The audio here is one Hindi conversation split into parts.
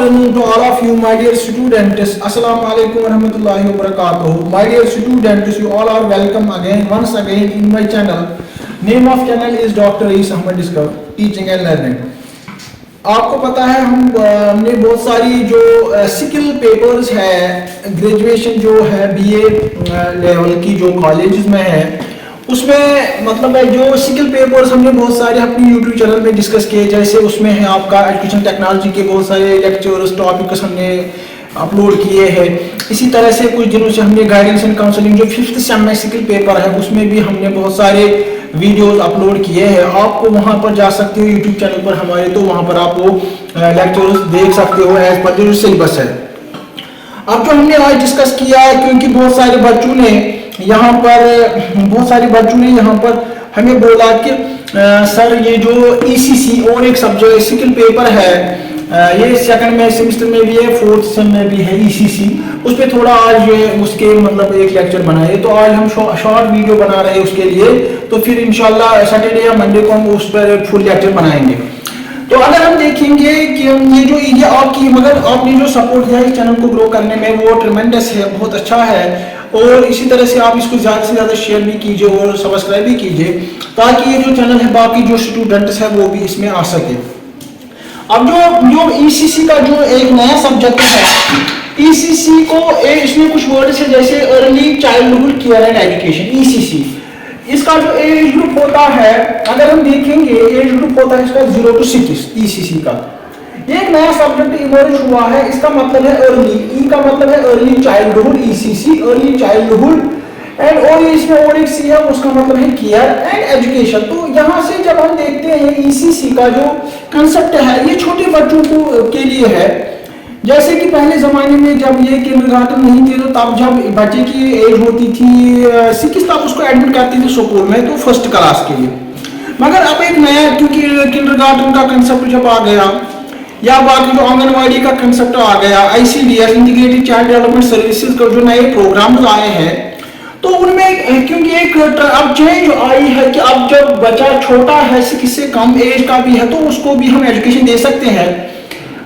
afternoon to all of you, my dear students. Assalamu alaikum warahmatullahi wabarakatuh. My dear students, you all are welcome once again in my channel. Name of channel is Dr. Rees Ahmed Discover Teaching and Learning. आपको पता है हमने बहुत सारी जो स्किल पेपर्स है ग्रेजुएशन जो है बीए लेवल की जो कॉलेजेस में है उसमें मतलब है जो स्किल पेपर्स हमने बहुत सारे अपने यूट्यूब चैनल में डिस्कस किए। जैसे उसमें है आपका एजुकेशन टेक्नोलॉजी के बहुत सारे लेक्चर्स टॉपिक्स हमने अपलोड किए हैं। इसी तरह से कुछ दिनों से हमने गाइडेंस एंड काउंसलिंग जो 5th सेम में स्किल पेपर है उसमें भी हमने बहुत सारे वीडियोस अपलोड किए हैं। आपको वहां पर जा सकते हो यूट्यूब चैनल पर हमारे, तो वहां पर आप वो लेक्चर्स देख सकते हो एज पर जो सिलेबस है। अब जो हमने आज डिस्कस किया है क्योंकि बहुत सारे बच्चों ने यहाँ पर हमें बोला कि सर ये जो ECC और एक सब्जेक्ट स्किल पेपर है ये सेकंड में सेमेस्टर में भी है 4th सेम में भी है ECC, उस पर थोड़ा आज उसके मतलब एक लेक्चर बनाए। तो आज हम शॉर्ट वीडियो बना रहे हैं उसके लिए, तो फिर इंशाल्लाह सैटरडे या मंडे को हम उस पर फुल लेक्चर बनाएंगे। तो अगर हम देखेंगे कि ये आपकी मगर आपने जो सपोर्ट दिया इस चैनल को ग्रो करने में वो ट्रेमेंडस है, बहुत अच्छा है। और इसी तरह से आप इसको ज़्यादा से ज़्यादा शेयर भी कीजिए और सब्सक्राइब भी कीजिए ताकि ये जो चैनल है बाकी जो स्टूडेंट्स है वो भी इसमें आ सके। अब जो ECC का जो एक नया सब्जेक्ट है ECC को इसमें कुछ वर्ड्स है जैसे early childhood care and education ECC। इसका जो एज ग्रुप होता है अगर हम देखेंगे एज ग्रुप होता है इसका 0 to 6 ECC का। एक नया सब्जेक्ट इमर्ज हुआ है, इसका मतलब है अर्ली, ई का मतलब है early childhood ECC early childhood and और इसमें और एक सी है उसका मतलब है केयर एंड एजुकेशन। तो यहाँ से जब हम देखते हैं ECC का जो कंसेप्ट है ये छोटे बच्चों को के लिए है। जैसे कि पहले जमाने में जब ये किंडरगार्टन नहीं थे तो तब जब बच्चे की एज होती थी 6 तब उसको एडमिट करते थे स्कूल में तो फर्स्ट क्लास के लिए। मगर अब एक नया क्योंकि किंडरगार्टन का कंसेप्ट जब आ गया या बाकी जो आंगनवाड़ी का कंसेप्ट आ गया ICDS integrated child development services का जो नए प्रोग्राम्स आए हैं तो उनमें क्योंकि एक अब चेंज आई है कि अब जब बच्चा छोटा है किसी कम एज का भी है तो उसको भी हम एजुकेशन दे सकते हैं।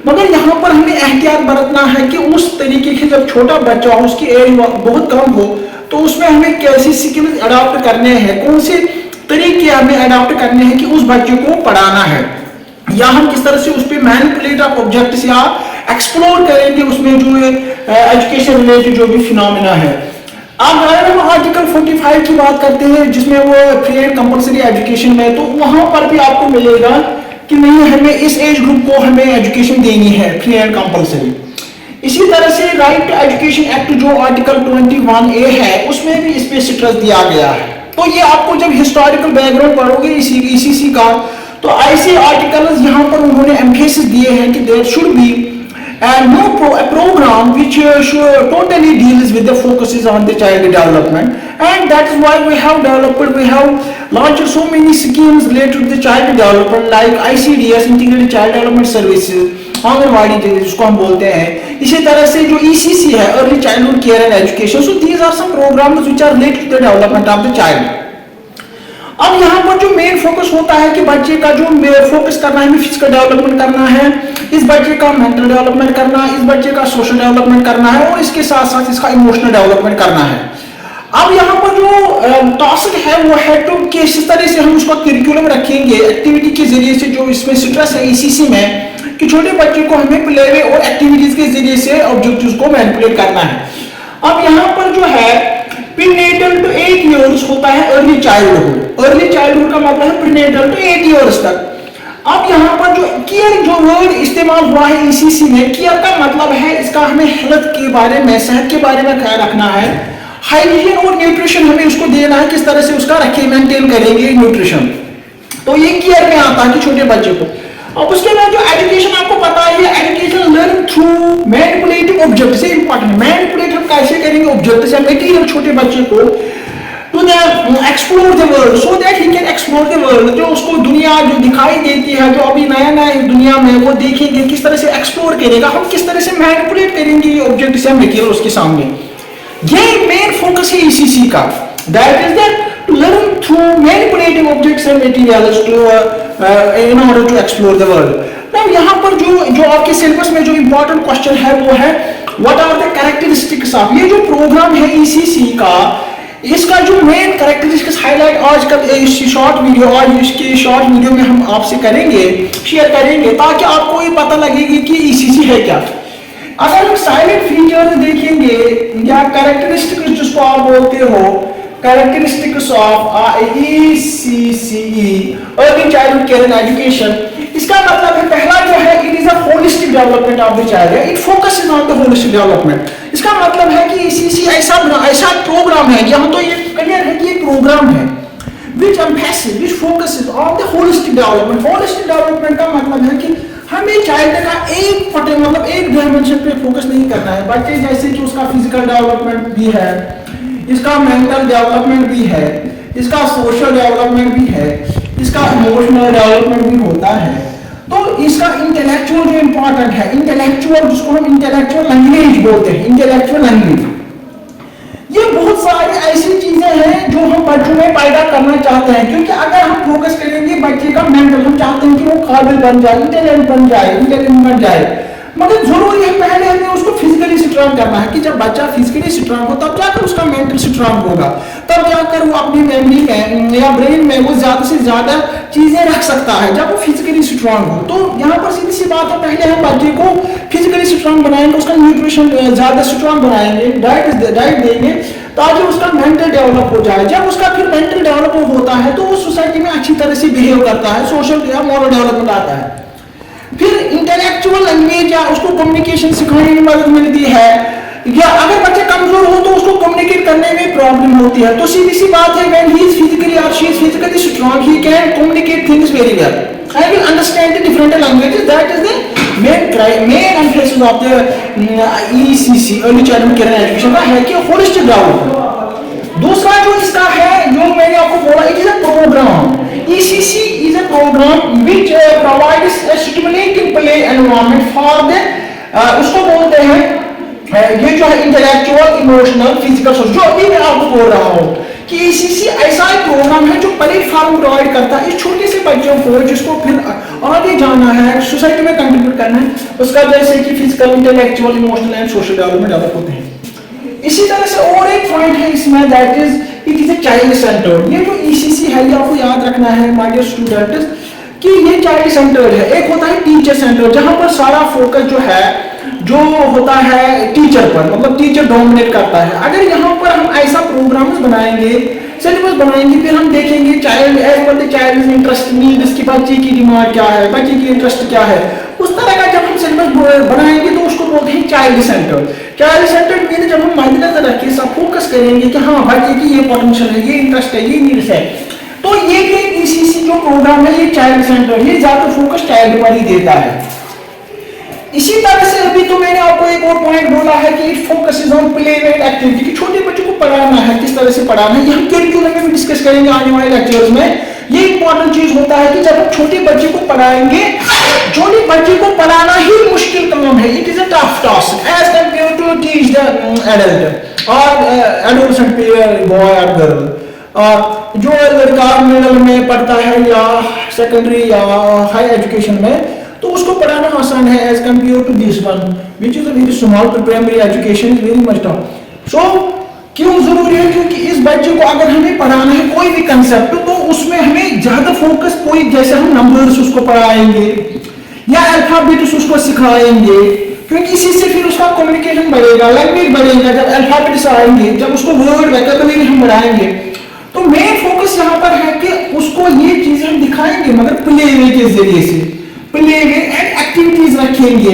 मगर यहाँ पर हमें एहतियात बरतना है कि उस तरीके से जब छोटा बच्चा हो उसकी एज बहुत कम हो तो उसमें हमें कैसी स्किल्स अडॉप्ट करने हैं, कौन से तरीके हमें अडॉप्ट करने हैं कि उस बच्चे को पढ़ाना है या हम किस तरह से उस पर मैनिपुलेट ऑफ ऑब्जेक्ट्स या एक्सप्लोर करेंगे उसमें जो एजुकेशन रिलेटेड जो भी फिनोमेना है। अब अगर हम आर्टिकल 45 की बात करते हैं जिसमें वो फ्री एंड कंपलसरी एजुकेशन में तो वहां पर भी आपको मिलेगा कि नहीं हमें इस एज ग्रुप को हमें एजुकेशन देनी है फ्री एंड कंपलसरी। इसी तरह से राइट टू एजुकेशन एक्ट जो आर्टिकल 21A है उसमें भी इस पे स्ट्रेस दिया गया है। तो ये आपको जब हिस्टोरिकल बैकग्राउंड पढ़ोगे ECC का तो ऐसे आर्टिकल्स यहाँ पर उन्होंने एम्फेसिस दिए हैं कि there should be program which totally deals with the focuses on the child development, and that is why we have launched so many schemes related to the child development like ICDS integrated child development services anganwadi जिसको हम बोलते हैं। इसी तरह से जो ECC है early childhood care and education, so these are some programs which are related to the development of the child। अब यहाँ पर जो मेन फोकस होता है कि बच्चे का जो फोकस करना है फिजिकल डेवलपमेंट करना है, इस बच्चे का मेंटल डेवलपमेंट करना है, इस बच्चे का सोशल डेवलपमेंट करना है और इसके साथ साथ इसका इमोशनल डेवलपमेंट करना है। अब यहाँ पर जो टास्क है वो है तो किस तरह से हम उसका करिकुलम रखेंगे एक्टिविटी के जरिए से जो इसमें स्ट्रेस है ECC में कि छोटे बच्चे को हमें प्ले वे और एक्टिविटीज के जरिए से ऑब्जेक्टिव्स को मैनिपुलेट करना है। अब यहाँ पर जो है प्रीनेटल टू 8 इयर्स होता है अर्ली चाइल्डहुड का मतलब है प्रीनेटल टू 8 इयर्स तक। अब यहाँ पर जो केयर जो वर्ड इस्तेमाल हुआ है ECC में, केयर का मतलब है इसका हमें हेल्थ के बारे में सेहत के बारे में ख्याल रखना है, हाइजीन और न्यूट्रिशन हमें उसको देना है, किस तरह से उसका रखें मेंटेन करेंगे न्यूट्रिशन। तो ये केयर में आता है कि छोटे बच्चे को। अब उसके बाद जो एजुकेशन आपको पता है education learn through manipulating object से इंपॉर्टेंट मैनिपुलेट हम कैसे करेंगे ऑब्जेक्ट से मटेरियल छोटे बच्चे को to the explore the world so that he can explore the world. जो उसको दुनिया जो दिखाई देती है जो अभी नया नया दुनिया में वो देखेंगे किस तरह से एक्सप्लोर करेगा, हम किस तरह से मैनिपुलेट करेंगे ये ऑब्जेक्ट से मटेरियल उसके सामने। ये मेन फोकस है ECC का, that is that to learn through manipulating objects and materials to in order to explore the world। तो यहाँ पर जो आपके सिलेबस में जो इंपॉर्टेंट क्वेश्चन है वो है what are the characteristics of, ये जो प्रोग्राम है ईसीसी का, इसका जो मेन कैरेक्टरिस्टिक्स हाईलाइट आज कल इस शॉर्ट वीडियो, आज इसके शॉर्ट वीडियो में हम आपसे करेंगे, शेयर करेंगे, ताकि आपको ये पता लगेगी कि ईसीसी है क्या। अगर हम साइलेंट फीचर्स देखेंगे या कैरेक्टरिस्टिक्स जिसको आप बोलते हो, characteristics of ECCE early childhood care and education, इसका मतलब है पहला जो है it is a holistic development of the child, it focuses on the holistic development. इसका मतलब है कि ईसीसी ऐसा प्रोग्राम है, यहाँ तो ये क्लियर है कि ये प्रोग्राम है which emphasis which focuses on the holistic development। holistic development का मतलब है कि हमें चाइल्ड का एक मतलब एक डायमेंशन पे फोकस नहीं करना है। बच्चे जैसे कि उसका फिजिकल डेवलपमेंट भी है, इसका मेंटल डेवलपमेंट भी है, इसका सोशल डेवलपमेंट भी है, इसका इमोशनल डेवलपमेंट भी होता है, तो इसका इंटेलेक्चुअल जो इंपॉर्टेंट है, इंटेलेक्चुअल जिसको हम इंटेलेक्चुअल लैंग्वेज बोलते हैं, इंटेलेक्चुअल लैंग्वेज, ये बहुत सारी ऐसी चीजें हैं जो हम बच्चों में पैदा करना चाहते हैं। क्योंकि अगर हम फोकस करेंगे बच्चे का मेंटल, हम चाहते हैं कि वो काबिल बन जाए, इंटेलिजेंट बन जाए, मगर जरूरी है पहले हमें उसको फिजिकली स्ट्रांग करना है कि जब बच्चा फिजिकली स्ट्रांग हो तब जाकर उसका मेंटल स्ट्रांग होगा, तब जाकर वो अपनी मेमोरी में या ब्रेन में वो ज्यादा से ज्यादा चीजें रख सकता है जब वो फिजिकली स्ट्रांग हो। तो यहाँ पर सीधी सी बात है, पहले हम बच्चे को फिजिकली स्ट्रांग बनाएंगे, उसका न्यूट्रिशन ज्यादा स्ट्रांग बनाएंगे, डाइट देंगे ताकि उसका मेंटल डेवलप हो जाए। जब उसका फिर मेंटल डेवलप होता है तो वो सोसाइटी में अच्छी तरह से बिहेव करता है, सोशल या मॉरल डेवलपमेंट आता है। फिर इंटेलेक्चुअल लैंग्वेज या उसको कम्युनिकेशन सिखाने में मदद मिलती है, या अगर बच्चा कमजोर हो तो उसको कम्युनिकेट करने में प्रॉब्लम होती है। तो सीधी सी बात है, व्हेन ही इज फिजिकली और she is physically strong, he can communicate things very well and will understand the different languages। that is the main emphasis of the ECC early childhood care and education का है कि holistic development। दूसरा जो इसका है, जो मैंने आपको बोला, it is a program। ECC is a program which provides a stimulating play environment for the उसको बोलते हैं ये जो है इंटेलेक्चुअल, इमोशनल, फिजिकल, सोशल, जो अभी मैं आपको बोल रहा हूँ कि ईसीसी ऐसा एक प्रोग्राम है जो प्लेटफॉर्म प्रोवाइड करता है इस छोटे से बच्चों को जिसको फिर आगे जाना है, सोसाइटी में कंट्रीब्यूट करना है, उसका जैसे कि physical, intellectual, emotional and social development develop होते हैं। इसी तरह से और एक पॉइंट है इसमें, that is it is a child centred. ये जो ईसीसी है ये आपको याद रखना है माय डियर स्टूडेंट्स कि ये चाइल्ड सेंटर्ड है। एक होता है टीचर सेंटर्ड, जहां पर सारा फोकस जो है जो होता है टीचर पर, मतलब टीचर डोमिनेट करता है। अगर यहाँ पर हम ऐसा प्रोग्राम्स बनाएंगे, सिलेबस बनाएंगे, फिर हम देखेंगे चाइल्ड एज पर द चाइल्ड इंटरेस्ट नीड्स की बच्चे की डिमांड क्या है, बच्चे की इंटरेस्ट क्या है, उस तरह का जब हम सिलेबस बनाएंगे तो उसको बोलते हैं child centred. Child centred mean जब हम मद्देनजर रख के सब फोकस करेंगे कि हाँ बच्चे की ये पोटेंशियल है, ये इंटरेस्ट है, ये नीड्स है, तो ये ईसीसी जो प्रोग्राम है ये चाइल्ड सेंटर्ड, ये ज्यादा फोकस चाइल्ड पर ही देता है। इसी तरह से अभी तो मैंने आपको एक और पॉइंट बोला है कि it focuses on play way activity, कि छोटे बच्चों को पढ़ाना है, किस तरह से पढ़ाना है, ये हम करिकुलम में भी डिस्कस करेंगे आने वाले लेक्चर्स में। ये इंपॉर्टेंट चीज होता है कि जब हम छोटे बच्चे को पढ़ाएंगे, छोटे बच्चे को पढ़ाना ही मुश्किल काम है, it is a tough task as compare to teach the adult और एडोलसेंट बॉय और गर्ल। और जो लड़का मिडिल में पढ़ता है या सेकेंडरी या हाई एजुकेशन में, तो उसको पढ़ाना आसान है as compare to this one which is a very small primary education is very much tough. So क्यों जरूरी है? क्योंकि इस बच्चे को अगर हमें पढ़ाना है कोई भी कंसेप्ट तो उसमें हमें ज्यादा फोकस, कोई जैसे हम नंबर्स उसको पढ़ाएंगे या अल्फाबेट्स उसको सिखाएंगे, क्योंकि इसी से फिर उसका कम्युनिकेशन बढ़ेगा, लैंग्वेज बढ़ेगा। जब अल्फाबेट्स आएंगे, जब उसको वर्ड वोकैबुलरी हम बढ़ाएंगे, तो मेन फोकस यहाँ पर है कि उसको ये चीजें हम दिखाएंगे मगर प्ले वे के जरिए से, प्ले वे एंड एक्टिविटीज रखेंगे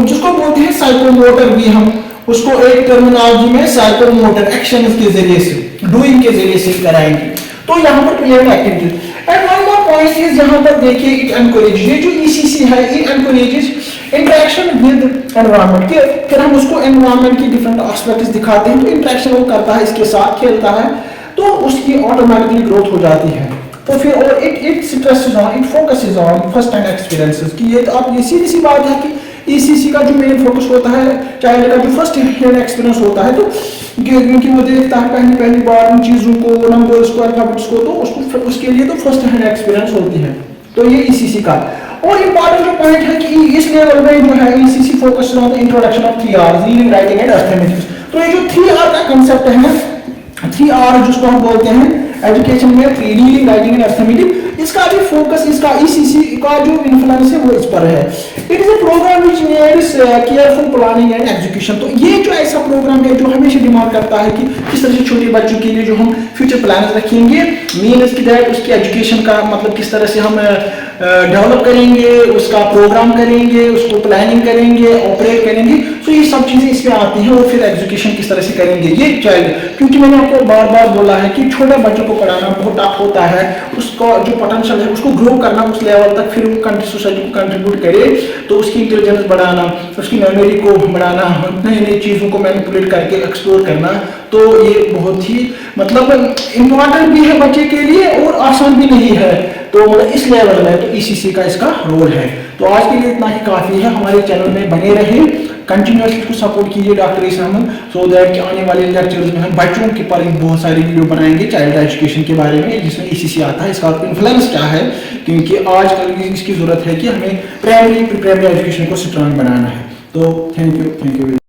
जिसको बोलते हैं साइकोमोटर भी, हम उसको एक टर्मिनोलॉजी में साइकोमोटर एक्शन के जरिए से, डूइंग के जरिए से कराएंगे। तो यहाँ पर play and activities and one more point is यहाँ पर देखिए इट एनकरेजेस, ये जो ईसीसी है it encourages interaction with environment, कि फिर हम उसको एनवायरनमेंट की डिफरेंट एस्पेक्ट्स दिखाते हैं तो इंटरेक्शन वो करता है, इसके साथ खेलता है, तो उसकी ऑटोमेटिकली ग्रोथ हो जाती है। तो फिर और it stresses on, it focuses on first hand experiences, कि ये आप ये सीधी सी बात है कि ईसीसी का जो मेन फोकस होता है चाइल्ड का जो फर्स्ट हैंड एक्सपीरियंस होता है, तो क्योंकि वो देखता है पहली बार उन चीजों को, नंबर्स को, अल्फाबेट्स को, तो उसको उसके लिए तो फर्स्ट हैंड एक्सपीरियंस होती है। तो ये ईसीसी का। और इम्पॉर्टेंट जो पॉइंट है कि इस लेवल में जो है ECC focus on the introduction of 3 R, reading, writing and arithmetics. तो ये जो 3 आर का कंसेप्ट है, 3 आर जिसको हम बोलते हैं एजुकेशन में, रीडिंग, राइटिंग एंड अर्थमेटिक, इसका भी फोकस, इसका ईसीसी का जो इन्फ्लुएंस है वो इस पर है। It is a program which needs careful planning and execution. तो ये जो ऐसा प्रोग्राम है जो हमेशा डिमांड करता है कि किस तरह से छोटे बच्चों के लिए जो हम फ्यूचर प्लान रखेंगे, मीन इसकी दैट उसकी एजुकेशन का मतलब किस तरह से हम डेवलप करेंगे, उसका प्रोग्राम करेंगे, उसको प्लानिंग करेंगे, ऑपरेट करेंगे। तो ये सब चीजें इसमें आती हैं, और फिर एजुकेशन किस तरह से करेंगे ये चाइल्ड, क्योंकि मैंने आपको बार बार बोला है कि छोटे बच्चों को पढ़ाना बहुत टफ होता है, उसका जो पोटेंशियल है उसको ग्रो करना उस लेवल तक, फिर वो सोसाइटी को कंट्रीब्यूट करे, तो उसकी इंटेलिजेंस बढ़ाना, उसकी मेमोरी को बढ़ाना, नई नई चीज़ों को मैनिपुलेट करके एक्सप्लोर करना, तो ये बहुत ही मतलब इम्पोर्टेंट भी है बच्चे के लिए और आसान भी नहीं है। तो मतलब इस लेवल में तो ईसीसी का इसका रोल है। तो आज के लिए इतना ही काफ़ी है। हमारे चैनल में बने रहे, कंटिन्यूसली इसको सपोर्ट कीजिए doctor Isa Ahmad, so that कि आने वाले लेक्चर्स में हम बच्चों के पर बहुत सारी वीडियो बनाएंगे चाइल्ड एजुकेशन के बारे में, जिसमें ईसीसी आता है, इसका इन्फ्लुएंस क्या है, क्योंकि आजकल इसकी जरूरत है कि हमें प्राइमरी एजुकेशन को स्ट्रांग बनाना है। तो थैंक यू।